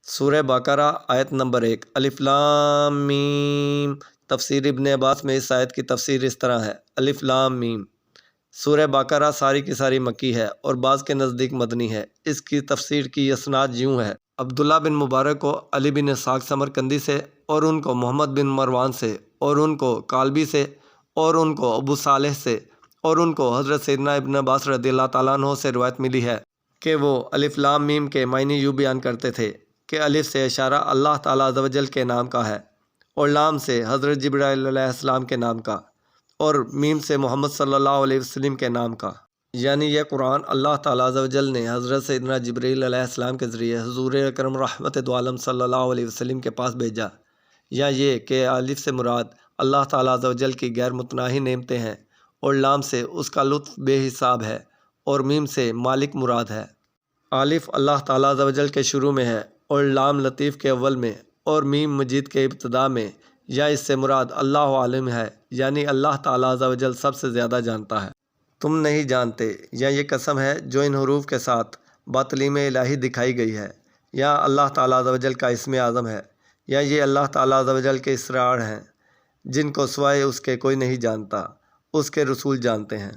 سورہ بقرہ آیت نمبر 1 الف لام میم۔ تفسیر ابن عباس میں اس آیت کی تفسیر اس طرح ہے، الف لام میم۔ سورہ بقرہ ساری کی ساری مکی ہے اور بعض کے نزدیک مدنی ہے۔ اس کی تفسیر کی اسناد یوں ہے، عبداللہ بن مبارک کو علی بن اسحاق سمرقندی سے، اور ان کو محمد بن مروان سے، اور ان کو کالبی سے، اور ان کو ابو صالح سے، اور ان کو حضرت سیدنا ابن عباس رضی اللہ تعالیٰ عنہ سے روایت ملی ہے کہ وہ الف لام میم کے معنی یوں بیان کرتے تھے کہ الف سے اشارہ اللہ تعالیٰ عز و جل کے نام کا ہے، اور لام سے حضرت جبرائیل علیہ السلام کے نام کا، اور میم سے محمد صلی اللہ علیہ وسلم کے نام کا۔ یعنی یہ قرآن اللہ تعالیٰ عز و جل نے حضرت سیدنا جبرائیل علیہ السلام کے ذریعے حضور اکرم رحمت دو عالم صلی اللہ علیہ وسلم کے پاس بھیجا، یا یہ کہ الف سے مراد اللہ تعالیٰ عز و جل کی غیر متناہی نعمتیں ہیں، اور لام سے اس کا لطف بے حساب ہے، اور میم سے مالک مراد ہے۔ الف اللہ تعالیٰ عز و جل کے شروع میں ہے، اور لام لطیف کے اول میں، اور میم مجید کے ابتدا میں، یا اس سے مراد اللہ عالم ہے، یعنی اللہ تعالیٰ عز و جل سب سے زیادہ جانتا ہے۔ تم نہیں جانتے، یا یہ قسم ہے جو ان حروف کے ساتھ بتعلیم الہی دکھائی گئی ہے، یا اللہ تعالیٰ عز و جل کا اسم اعظم ہے، یا یہ اللہ تعالیٰ عز و جل کے اسرار ہیں جن کو سوائے اس کے کوئی نہیں جانتا، اس کے رسول جانتے ہیں۔